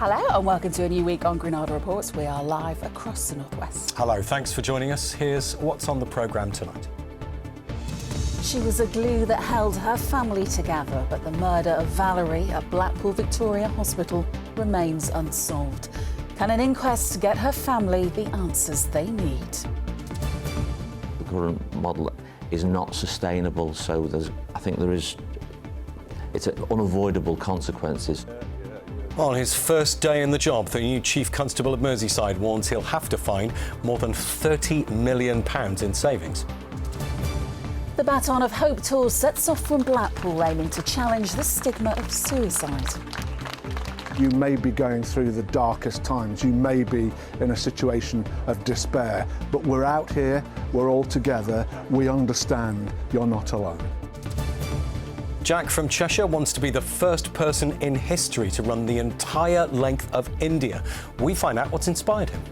Hello and welcome to a new week on Granada Reports. We are live across the northwest. Hello, thanks for joining us. Here's what's on the programme tonight. She was a glue that held her family together, but the murder of Valerie at Blackpool Victoria Hospital remains unsolved. Can an inquest get her family the answers they need? The current model is not sustainable, so it's unavoidable consequences. On his first day in the job, the new Chief Constable of Merseyside warns he'll have to find more than £30 million in savings. The Baton of Hope tour sets off from Blackpool, aiming to challenge the stigma of suicide. You may be going through the darkest times, you may be in a situation of despair, but we're out here, we're all together, we understand you're not alone. Jack from Cheshire wants to be the first person in history to run the entire length of India. We find out what's inspired him.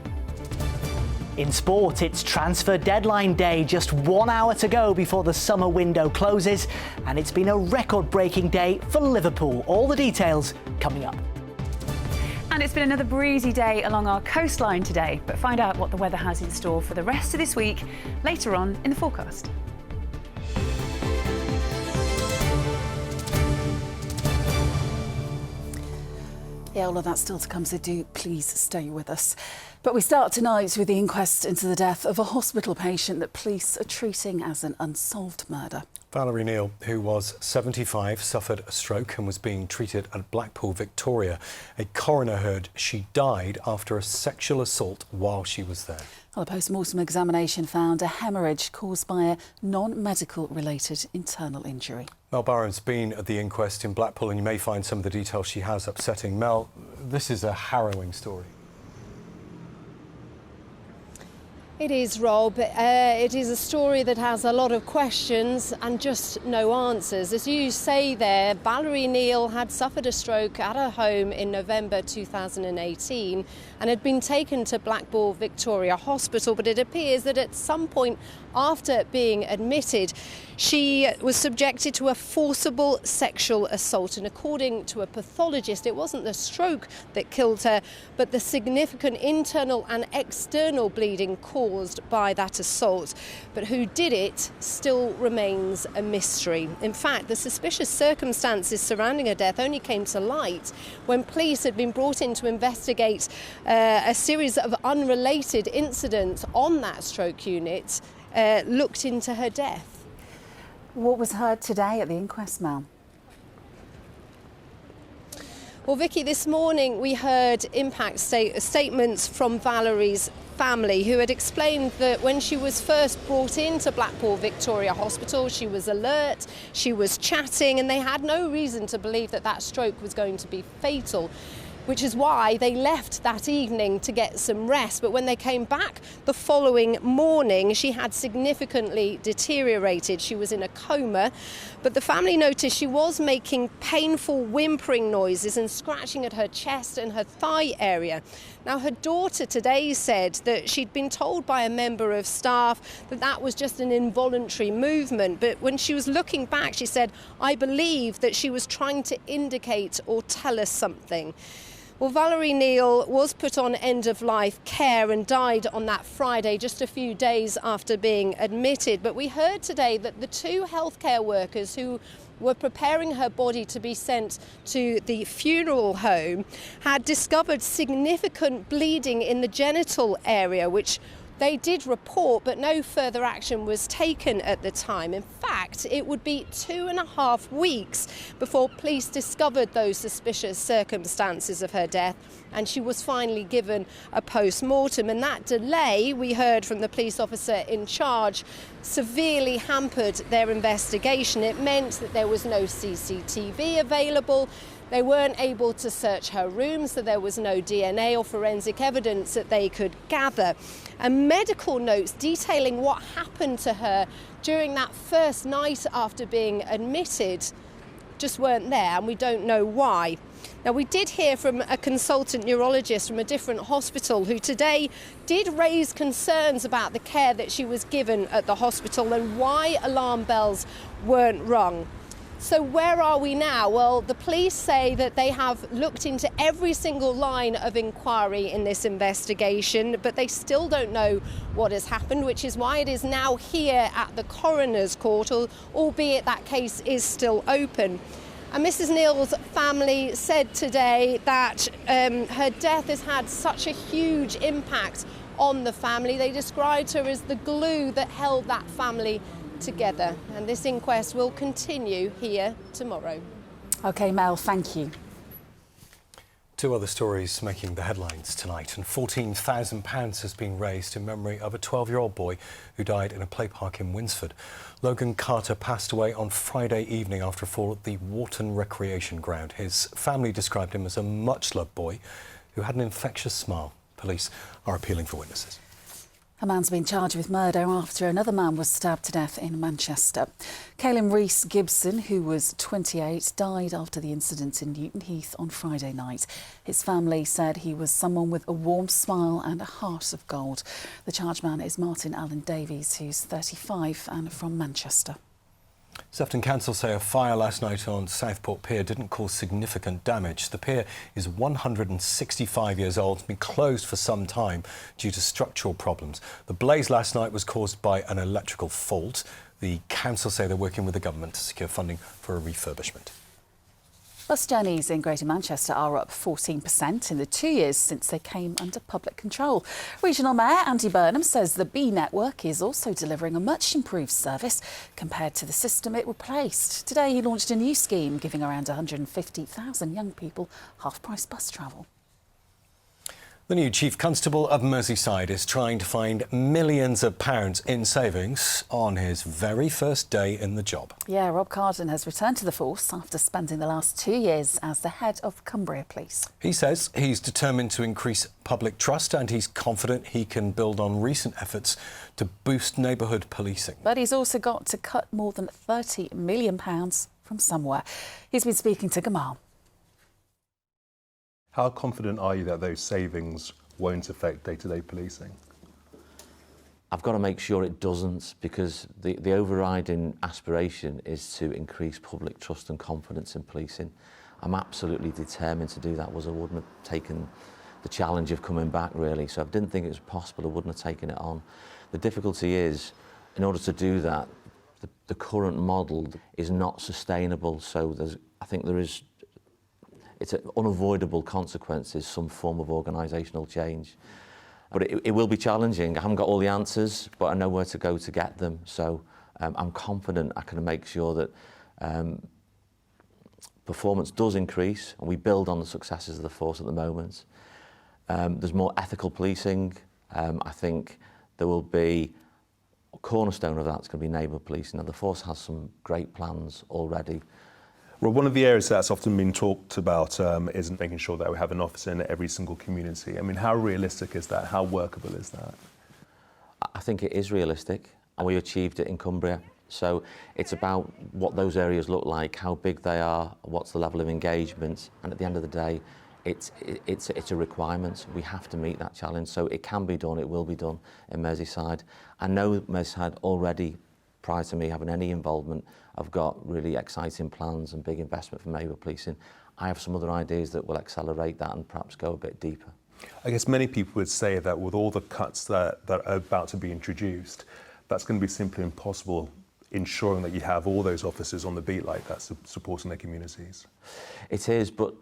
In sport, it's transfer deadline day, just 1 hour to go before the summer window closes, and it's been a record-breaking day for Liverpool. All the details coming up. And it's been another breezy day along our coastline today, but find out what the weather has in store for the rest of this week later on in the forecast. Yeah, all of that's still to come, so do please stay with us. But we start tonight with the inquest into the death of a hospital patient that police are treating as an unsolved murder. Valerie Neil, who was 75, suffered a stroke and was being treated at Blackpool Victoria. A coroner heard she died after a sexual assault while she was there. Well, a post-mortem examination found a hemorrhage caused by a non-medical related internal injury. Mel Barron's been at the inquest in Blackpool, and you may find some of the details she has upsetting. Mel, this is a harrowing story. It is, Rob. It is a story that has a lot of questions and just no answers. As you say there, Valerie Neil had suffered a stroke at her home in November 2018 and had been taken to Blackpool Victoria Hospital, but it appears that at some point after being admitted, she was subjected to a forcible sexual assault, and according to a pathologist, it wasn't the stroke that killed her, but the significant internal and external bleeding caused by that assault. But who did it still remains a mystery. In fact, the suspicious circumstances surrounding her death only came to light when police had been brought in to investigate a series of unrelated incidents on that stroke unit, looked into her death. What was heard today at the inquest, Mel? Well, Vicky, this morning we heard statements from Valerie's family, who had explained that when she was first brought into Blackpool Victoria Hospital, she was alert, she was chatting, and they had no reason to believe that that stroke was going to be fatal, which is why they left that evening to get some rest. But when they came back the following morning, she had significantly deteriorated. She was in a coma, but the family noticed she was making painful whimpering noises and scratching at her chest and her thigh area. Now, her daughter today said that she'd been told by a member of staff that that was just an involuntary movement, but when she was looking back, she said, "I believe that she was trying to indicate or tell us something." Well, Valerie Neil was put on end-of-life care and died on that Friday, just a few days after being admitted. But we heard today that the two healthcare workers who were preparing her body to be sent to the funeral home had discovered significant bleeding in the genital area, which they did report, but no further action was taken at the time. In fact, it would be 2.5 weeks before police discovered those suspicious circumstances of her death, and she was finally given a post-mortem. And that delay, we heard from the police officer in charge, severely hampered their investigation. It meant that there was no CCTV available. They weren't able to search her room, so there was no DNA or forensic evidence that they could gather. And medical notes detailing what happened to her during that first night after being admitted just weren't there, and we don't know why. Now, we did hear from a consultant neurologist from a different hospital who today did raise concerns about the care that she was given at the hospital and why alarm bells weren't rung. So where are we now? Well, the police say that they have looked into every single line of inquiry in this investigation, but they still don't know what has happened, which is why it is now here at the coroner's court, albeit that case is still open. And Mrs. Neil's family said today that her death has had such a huge impact on the family. They described her as the glue that held that family together, and this inquest will continue here tomorrow. OK, Mel, thank you. Two other stories making the headlines tonight, and £14,000 has been raised in memory of a 12-year-old boy who died in a play park in Winsford. Logan Carter passed away on Friday evening after a fall at the Wharton Recreation Ground. His family described him as a much-loved boy who had an infectious smile. Police are appealing for witnesses. A man's been charged with murder after another man was stabbed to death in Manchester. Caelan Rees Gibson, who was 28, died after the incident in Newton Heath on Friday night. His family said he was someone with a warm smile and a heart of gold. The charged man is Martin Allen Davies, who's 35 and from Manchester. Sefton Council say a fire last night on Southport Pier didn't cause significant damage. The pier is 165 years old, it's been closed for some time due to structural problems. The blaze last night was caused by an electrical fault. The council say they're working with the government to secure funding for a refurbishment. Bus journeys in Greater Manchester are up 14% in the 2 years since they came under public control. Regional Mayor Andy Burnham says the B network is also delivering a much improved service compared to the system it replaced. Today he launched a new scheme giving around 150,000 young people half-price bus travel. The new Chief Constable of Merseyside is trying to find millions of pounds in savings on his very first day in the job. Yeah, Rob Carden has returned to the force after spending the last 2 years as the head of Cumbria Police. He says he's determined to increase public trust and he's confident he can build on recent efforts to boost neighbourhood policing. But he's also got to cut more than £30 million from somewhere. He's been speaking to Gamal. How confident are you that those savings won't affect day-to-day policing? I've got to make sure it doesn't, because the overriding aspiration is to increase public trust and confidence in policing. I'm absolutely determined to do that, I wouldn't have taken the challenge of coming back, really. So if I didn't think it was possible, I wouldn't have taken it on. The difficulty is, in order to do that, the current model is not sustainable, so I think it's an unavoidable consequences, some form of organisational change. But it will be challenging. I haven't got all the answers, but I know where to go to get them. So I'm confident I can make sure that performance does increase and we build on the successes of the force at the moment. There's more ethical policing. I think there will be a cornerstone of that's going to be neighbourhood policing. Now, the force has some great plans already. Well, one of the areas that's often been talked about is making sure that we have an officer in every single community. I mean, how realistic is that? How workable is that? I think it is realistic, and we achieved it in Cumbria. So it's about what those areas look like, how big they are, what's the level of engagement, and at the end of the day, it's a requirement. We have to meet that challenge. So it can be done, it will be done in Merseyside. I know Merseyside already, prior to me having any involvement, I've got really exciting plans and big investment for neighbourhood policing. I have some other ideas that will accelerate that and perhaps go a bit deeper. I guess many people would say that with all the cuts that are about to be introduced, that's going to be simply impossible, ensuring that you have all those officers on the beat like that, supporting their communities. It is, but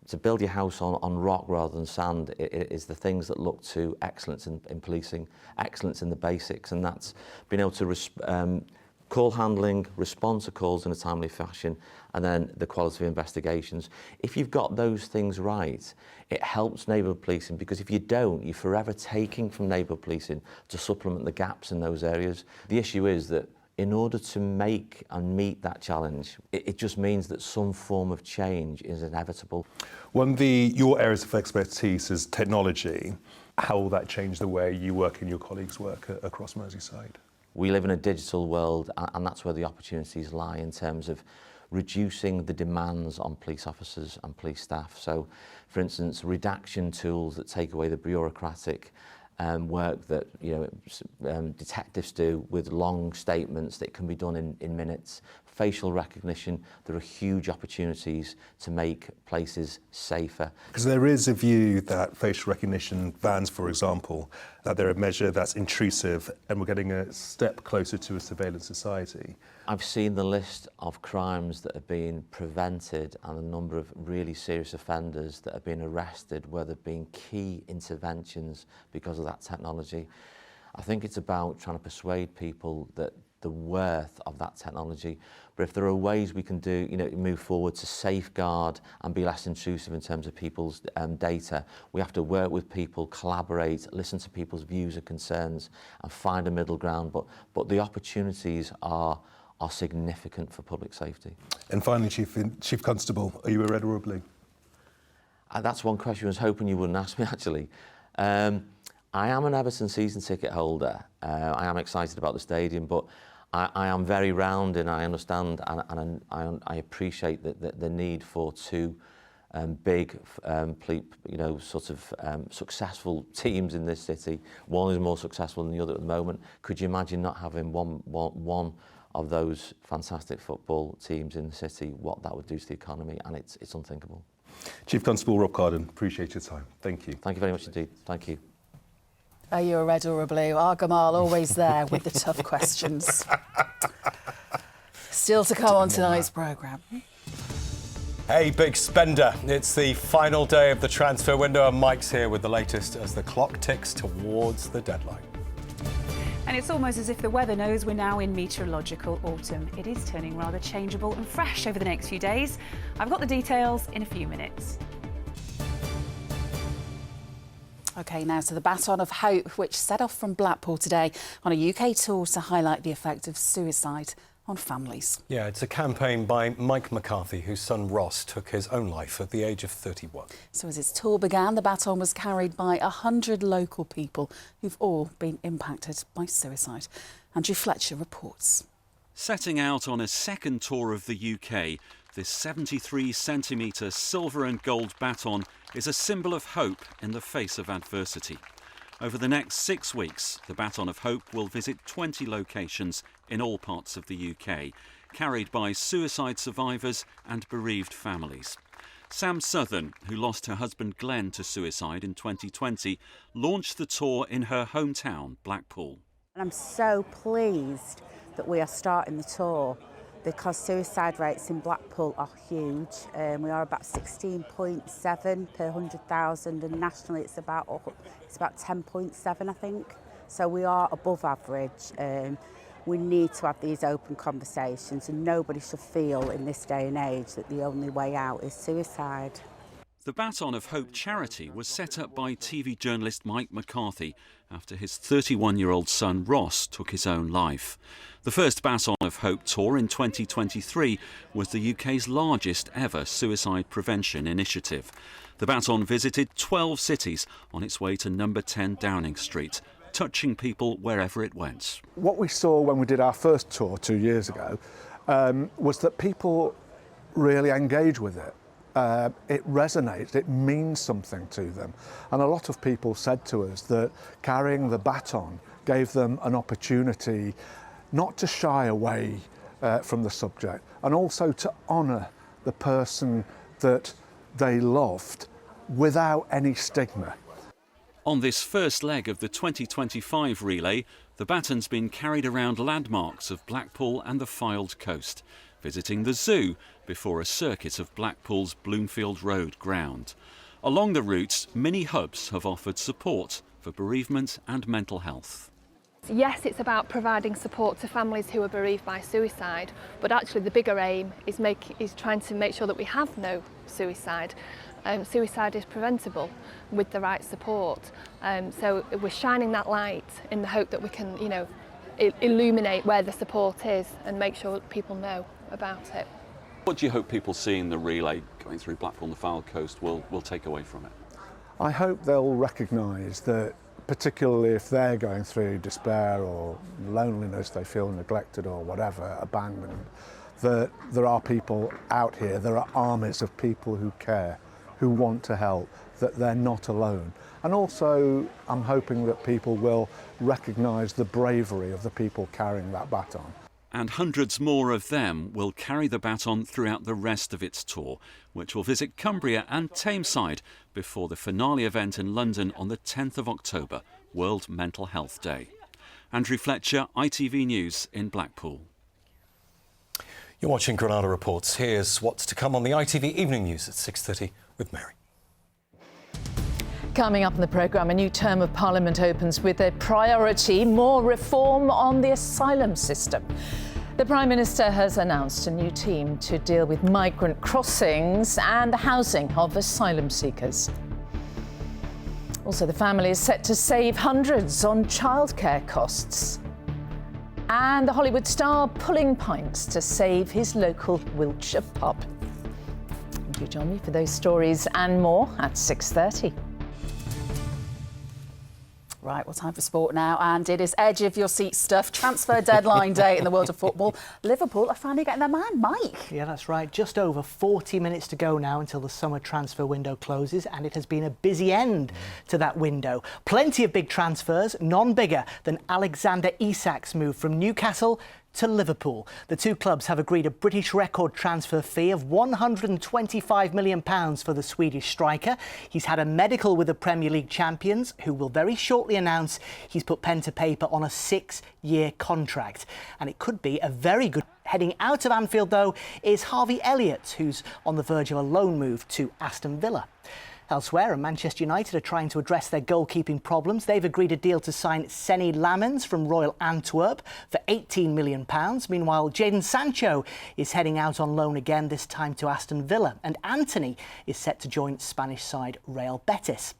to build your house on rock rather than sand, it is the things that look to excellence in policing, excellence in the basics, and that's being able to call handling, respond to calls in a timely fashion, and then the quality of investigations. If you've got those things right, it helps neighbourhood policing, because if you don't, you're forever taking from neighbourhood policing to supplement the gaps in those areas. The issue is that in order to make and meet that challenge, it just means that some form of change is inevitable. One of your areas of expertise is technology. How will that change the way you work and your colleagues work across Merseyside? We live in a digital world, and that's where the opportunities lie in terms of reducing the demands on police officers and police staff. So, for instance, redaction tools that take away the bureaucratic work that detectives do with long statements that can be done in minutes. facial recognition, there are huge opportunities to make places safer. Because there is a view that facial recognition vans, for example, that they're a measure that's intrusive and we're getting a step closer to a surveillance society. I've seen the list of crimes that have been prevented and the number of really serious offenders that have been arrested where there have been key interventions because of that technology. I think it's about trying to persuade people that the worth of that technology, but if there are ways we can do, move forward to safeguard and be less intrusive in terms of people's data, we have to work with people, collaborate, listen to people's views and concerns and find a middle ground, but the opportunities are significant for public safety. And finally, Chief Constable, are you a red or a blue? That's one question I was hoping you wouldn't ask me, actually. I am an Everton season ticket holder. I am excited about the stadium, but I am very round and I understand and I appreciate the need for two big, successful teams in this city. One is more successful than the other at the moment. Could you imagine not having one of those fantastic football teams in the city, what that would do to the economy? And it's unthinkable. Chief Constable Rob Carden, appreciate your time. Thank you. Thank you very much indeed. Thank you. Are you a red or a blue? Gamal, always there with the tough questions. Still to come on tonight's programme. Hey, big spender. It's the final day of the transfer window and Mike's here with the latest as the clock ticks towards the deadline. And it's almost as if the weather knows we're now in meteorological autumn. It is turning rather changeable and fresh over the next few days. I've got the details in a few minutes. OK, now to the Baton of Hope, which set off from Blackpool today on a UK tour to highlight the effect of suicide on families. Yeah, it's a campaign by Mike McCarthy, whose son Ross took his own life at the age of 31. So as its tour began, the baton was carried by 100 local people who've all been impacted by suicide. Andrew Fletcher reports. Setting out on a second tour of the UK, this 73-centimetre silver and gold baton is a symbol of hope in the face of adversity. Over the next 6 weeks, the Baton of Hope will visit 20 locations in all parts of the UK, carried by suicide survivors and bereaved families. Sam Southern, who lost her husband Glenn to suicide in 2020, launched the tour in her hometown, Blackpool. I'm so pleased that we are starting the tour because suicide rates in Blackpool are huge. We are about 16.7 per 100,000 and nationally it's about 10.7, I think. So we are above average. We need to have these open conversations and nobody should feel in this day and age that the only way out is suicide. The Baton of Hope charity was set up by TV journalist Mike McCarthy after his 31-year-old son Ross took his own life. The first Baton of Hope tour in 2023 was the UK's largest ever suicide prevention initiative. The Baton visited 12 cities on its way to number 10 Downing Street, touching people wherever it went. What we saw when we did our first tour 2 years ago was that people really engage with it. It resonates, it means something to them. And a lot of people said to us that carrying the baton gave them an opportunity not to shy away from the subject and also to honour the person that they loved without any stigma. On this first leg of the 2025 relay, the baton's been carried around landmarks of Blackpool and the Fylde coast, visiting the zoo before a circuit of Blackpool's Bloomfield Road ground. Along the routes, many hubs have offered support for bereavement and mental health. Yes, it's about providing support to families who are bereaved by suicide, but actually the bigger aim is trying to make sure that we have no suicide. Suicide is preventable with the right support. So we're shining that light in the hope that we can, illuminate where the support is and make sure that people know about it. What do you hope people seeing the relay going through Blackpool and the Fylde coast will take away from it? I hope they'll recognise that, particularly if they're going through despair or loneliness, they feel neglected or whatever, abandoned, that there are people out here, there are armies of people who care, who want to help, that they're not alone. And also, I'm hoping that people will recognise the bravery of the people carrying that baton. And hundreds more of them will carry the baton throughout the rest of its tour, which will visit Cumbria and Tameside before the finale event in London on the 10th of October, World Mental Health Day. Andrew Fletcher, ITV News in Blackpool. You're watching Granada Reports. Here's what's to come on the ITV Evening News at 6:30 with Mary. Coming up in the programme, a new term of Parliament opens with a priority: more reform on the asylum system. The Prime Minister has announced a new team to deal with migrant crossings and the housing of asylum seekers. Also, the family is set to save hundreds on childcare costs. And the Hollywood star pulling pints to save his local Wiltshire pub. Do join me for those stories and more at 6:30. Right, well, time for sport now, and it is edge of your seat stuff. Transfer deadline day in the world of football. Liverpool are finally getting their man, Mike. Yeah, that's right. Just over 40 minutes to go now until the summer transfer window closes, and it has been a busy end to that window. Plenty of big transfers, none bigger than Alexander Isak's move from Newcastle to Liverpool. The two clubs have agreed a British record transfer fee of £125 million for the Swedish striker. He's had a medical with the Premier League champions, who will very shortly announce he's put pen to paper on a 6-year contract. And it could be a very good... Heading out of Anfield, though, is Harvey Elliott, who's on the verge of a loan move to Aston Villa. Elsewhere, Manchester United are trying to address their goalkeeping problems. They've agreed a deal to sign Seny Lamens from Royal Antwerp for £18 million. Meanwhile, Jadon Sancho is heading out on loan again, this time to Aston Villa. And Antony is set to join Spanish side Real Betis.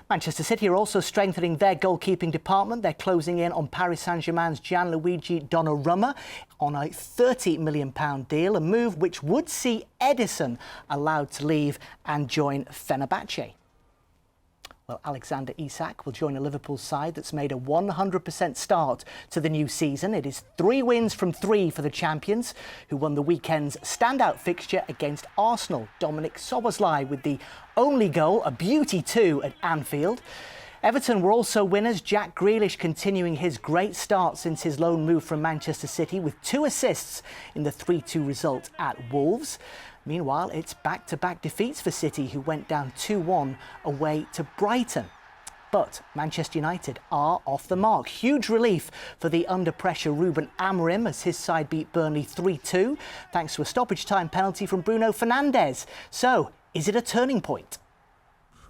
Manchester City are also strengthening their goalkeeping department. They're closing in on Paris Saint-Germain's Gianluigi Donnarumma on a £30 million deal, a move which would see Edison allowed to leave and join Fenerbahce. Well, Alexander Isak will join a Liverpool side that's made a 100% start to the new season. It is 3 wins from 3 for the champions, who won the weekend's standout fixture against Arsenal. Dominic Szoboszlai with the only goal, a beauty too, at Anfield. Everton were also winners. Jack Grealish continuing his great start since his loan move from Manchester City, with 2 assists in the 3-2 result at Wolves. Meanwhile, it's back-to-back defeats for City, who went down 2-1 away to Brighton. But Manchester United are off the mark. Huge relief for the under-pressure Ruben Amorim as his side beat Burnley 3-2, thanks to a stoppage-time penalty from Bruno Fernandes. So, is it a turning point?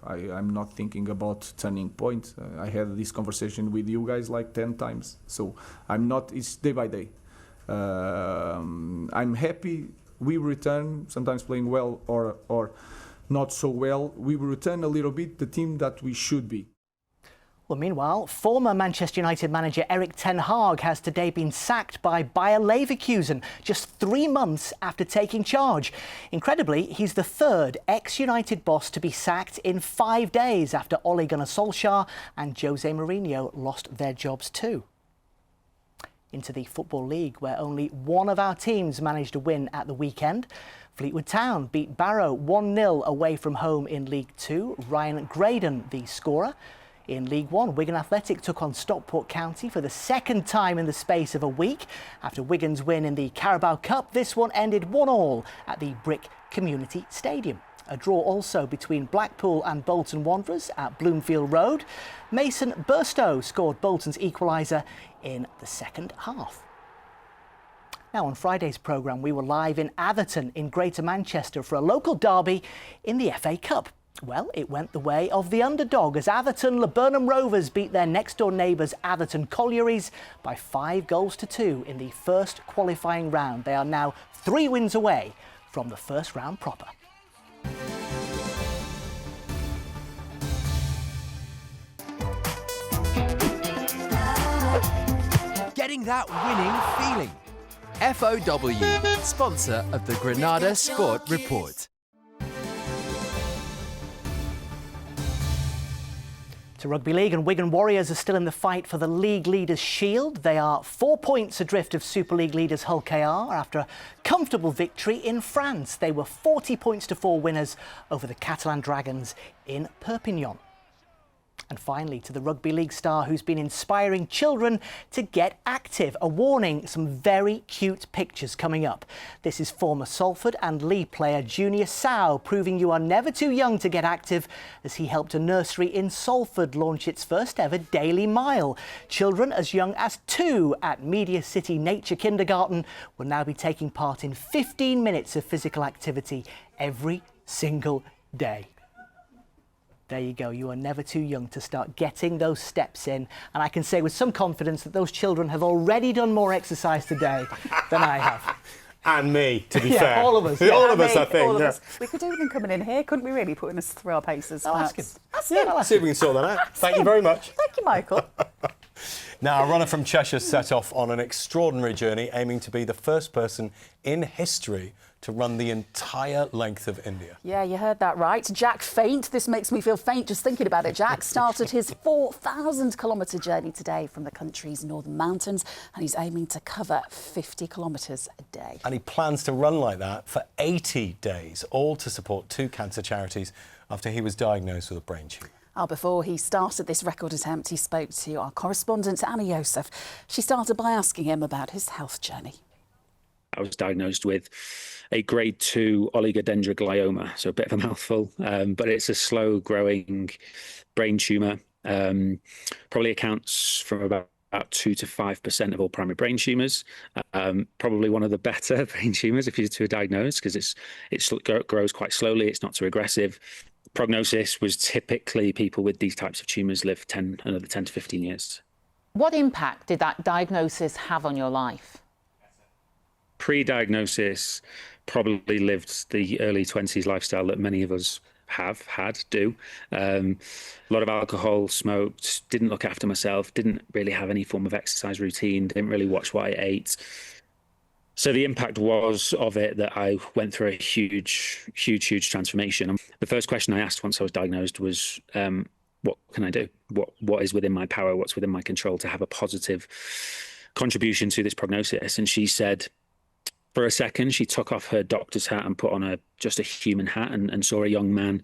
I'm not thinking about turning point. I had this conversation with you guys like 10 times. So, it's day by day. I'm happy. We return, sometimes playing well or not so well. We return a little bit the team that we should be. Well, meanwhile, former Manchester United manager Erik ten Hag has today been sacked by Bayer Leverkusen just 3 months after taking charge. Incredibly, he's the 3rd ex-United boss to be sacked in 5 days after Ole Gunnar Solskjaer and Jose Mourinho lost their jobs too. Into the Football League, where only one of our teams managed to win at the weekend. Fleetwood Town beat Barrow 1-0 away from home in League 2. Ryan Graydon, the scorer. In League 1, Wigan Athletic took on Stockport County for the 2nd time in the space of a week. After Wigan's win in the Carabao Cup, this one ended 1-1 at the Brick Community Stadium. A draw also between Blackpool and Bolton Wanderers at Bloomfield Road. Mason Burstow scored Bolton's equaliser in the second half. Now, on Friday's programme, we were live in Atherton in Greater Manchester for a local derby in the FA Cup. Well, it went the way of the underdog as Atherton Laburnum Rovers beat their next-door neighbours Atherton Collieries by 5-2 in the first qualifying round. They are now 3 wins away from the first round proper. Getting that winning feeling. FOW, sponsor of the Granada Sport Report. To Rugby League, and Wigan Warriors are still in the fight for the League Leaders' Shield. They are 4 points adrift of Super League leaders Hull KR after a comfortable victory in France. They were 40 points to 4 winners over the Catalan Dragons in Perpignan. And finally, to the rugby league star who's been inspiring children to get active. A warning, some very cute pictures coming up. This is former Salford and Lee player Junior Sow proving you are never too young to get active as he helped a nursery in Salford launch its first ever daily mile. Children as young as 2 at Media City Nature Kindergarten will now be taking part in 15 minutes of physical activity every single day. There you go, you are never too young to start getting those steps in. And I can say with some confidence that those children have already done more exercise today than I have. And me, to be Yeah, fair. all of us. All of us, I think. All of yeah. us. We could do with them coming in here, couldn't we really, putting us through our paces? I'll ask him. Let's see if we can sort that out. Thank you very much. Thank you, Michael. Now, a runner from Cheshire set off on an extraordinary journey, aiming to be the first person in history to run the entire length of India. Yeah, you heard that right. Jack Faint. This makes me feel faint just thinking about it. Jack started his 4,000-kilometre journey today from the country's northern mountains, and he's aiming to cover 50 kilometres a day. And he plans to run like that for 80 days, all to support 2 cancer charities after he was diagnosed with a brain tumour. Before he started this record attempt, he spoke to our correspondent, Anna Yosef. She started by asking him about his health journey. I was diagnosed with a grade 2 oligodendroglioma, so a bit of a mouthful, but it's a slow-growing brain tumour. Probably accounts for about 2 to 5% of all primary brain tumours. Probably one of the better brain tumours if you're to diagnose, because it grows quite slowly. It's not too aggressive. Prognosis was typically people with these types of tumours live another 10 to 15 years. What impact did that diagnosis have on your life? Pre-diagnosis, probably lived the early 20s lifestyle that many of us do. A lot of alcohol, smoked, didn't look after myself, didn't really have any form of exercise routine, didn't really watch what I ate. So the impact of it that I went through a huge transformation. The first question I asked once I was diagnosed was, what can I do? What is within my power? What's within my control to have a positive contribution to this prognosis? And she said, for a second, she took off her doctor's hat and put on just a human hat and saw a young man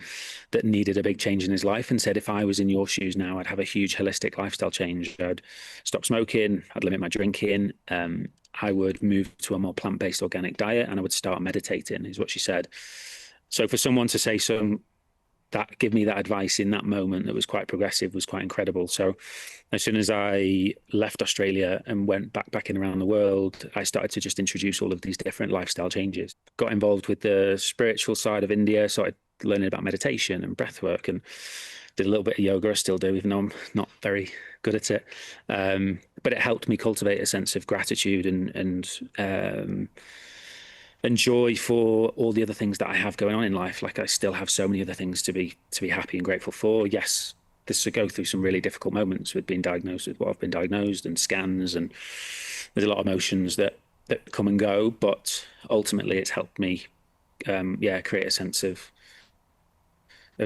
that needed a big change in his life and said, if I was in your shoes now, I'd have a huge holistic lifestyle change. I'd stop smoking, I'd limit my drinking, I would move to a more plant-based organic diet, and I would start meditating, is what she said. So for someone to say give me that advice in that moment that was quite progressive was quite incredible. So as soon as I left Australia and went backpacking around the world, I started to just introduce all of these different lifestyle changes. Got involved with the spiritual side of India, started learning about meditation and breath work, and did a little bit of yoga. I still do, even though I'm not very good at it. But it helped me cultivate a sense of gratitude and joy for all the other things that I have going on in life. Like, I still have so many other things to be happy and grateful for. Yes, this to go through some really difficult moments with being diagnosed with what I've been diagnosed, and scans, and there's a lot of emotions that come and go, but ultimately it's helped me create a sense of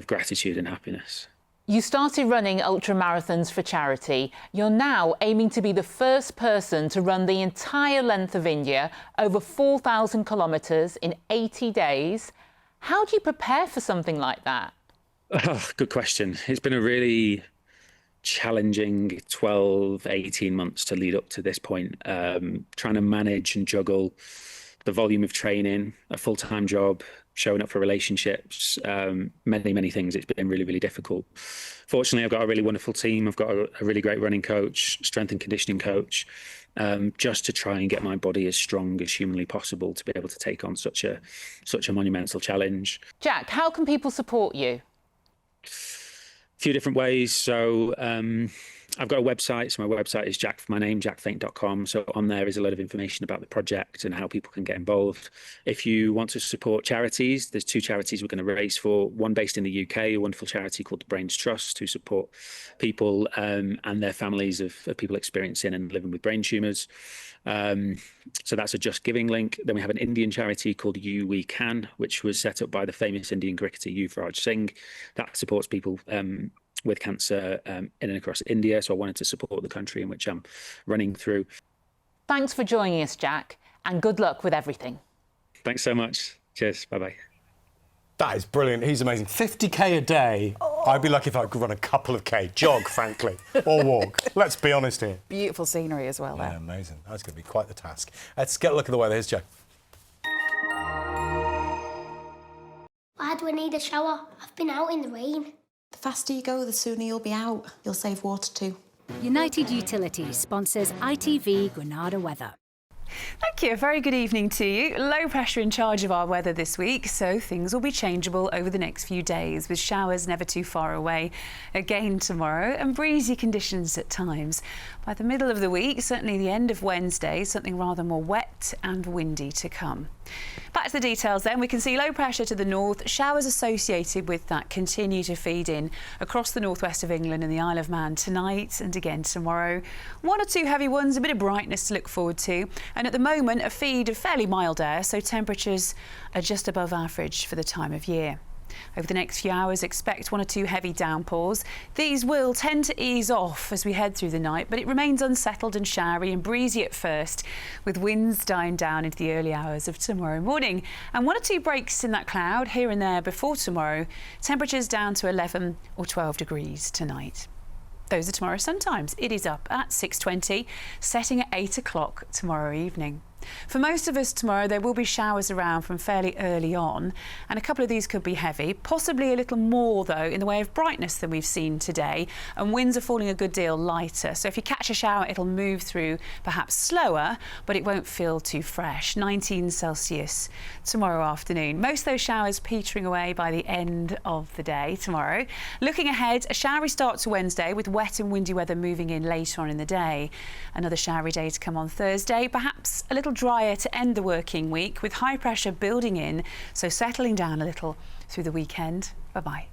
gratitude and happiness. You started running ultramarathons for charity. You're now aiming to be the first person to run the entire length of India, over 4,000 kilometres in 80 days. How do you prepare for something like that? Oh, good question. It's been a really challenging 12, 18 months to lead up to this point, trying to manage and juggle the volume of training, a full-time job, showing up for relationships, many things. It's been really, really difficult. Fortunately, I've got a really wonderful team. I've got a really great running coach, strength and conditioning coach, just to try and get my body as strong as humanly possible to be able to take on such a monumental challenge. Jack, how can people support you? A few different ways. So I've got a website. So my website is jackfaint.com. So on there is a lot of information about the project and how people can get involved. If you want to support charities, there's 2 charities we're going to raise for. One based in the UK, a wonderful charity called the Brains Trust, to support people and their families of people experiencing and living with brain tumours. So that's a Just Giving link. Then we have an Indian charity called You We Can, which was set up by the famous Indian cricketer Yuvraj Singh. That supports people with cancer in and across India. So I wanted to support the country in which I'm running through. Thanks for joining us, Jack, and good luck with everything. Thanks so much. Cheers. Bye-bye. That is brilliant. He's amazing. 50k a day. I'd be lucky if I could run a couple of K, jog, frankly, or walk. Let's be honest here. Beautiful scenery as well there. Yeah, amazing. That's going to be quite the task. Let's get a look at the weather. Here's Jo. Why do I need a shower? I've been out in the rain. The faster you go, the sooner you'll be out. You'll save water too. United Utilities sponsors ITV Granada weather. Thank you. A very good evening to you. Low pressure in charge of our weather this week, so things will be changeable over the next few days, with showers never too far away again tomorrow and breezy conditions at times. By the middle of the week, certainly the end of Wednesday, something rather more wet and windy to come. Back to the details then. We can see low pressure to the north. Showers associated with that continue to feed in across the northwest of England and the Isle of Man tonight and again tomorrow. One or two heavy ones, a bit of brightness to look forward to. And at the moment, a feed of fairly mild air, so temperatures are just above average for the time of year. Over the next few hours, expect one or two heavy downpours. These will tend to ease off as we head through the night, but it remains unsettled and showery and breezy at first, with winds dying down into the early hours of tomorrow morning. And one or two breaks in that cloud here and there before tomorrow. Temperatures down to 11 or 12 degrees tonight. Those are tomorrow's sun times. It is up at 6:20, setting at 8 o'clock tomorrow evening. For most of us tomorrow, there will be showers around from fairly early on, and a couple of these could be heavy, possibly a little more though in the way of brightness than we've seen today, and winds are falling a good deal lighter. So if you catch a shower, it'll move through perhaps slower, but it won't feel too fresh. 19 Celsius tomorrow afternoon. Most of those showers petering away by the end of the day tomorrow. Looking ahead, a showery start to Wednesday with wet and windy weather moving in later on in the day. Another showery day to come on Thursday, perhaps a little drier to end the working week with high pressure building in, so settling down a little through the weekend. Bye-bye.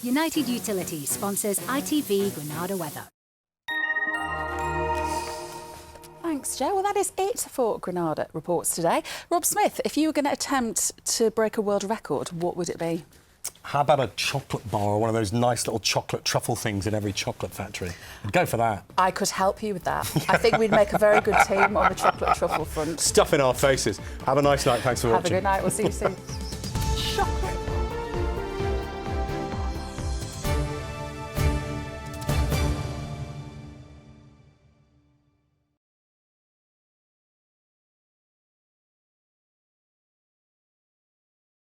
United Utilities sponsors ITV Granada weather. Thanks, Jo. Well, that is it for Granada Reports today. Rob Smith, if you were going to attempt to break a world record, what would it be? How about a chocolate bar or one of those nice little chocolate truffle things in every chocolate factory? I'd go for that. I could help you with that. I think we'd make a very good team on the chocolate truffle front. Stuff in our faces. Have a nice night. Thanks for watching. Have a good night. We'll see you soon. Chocolate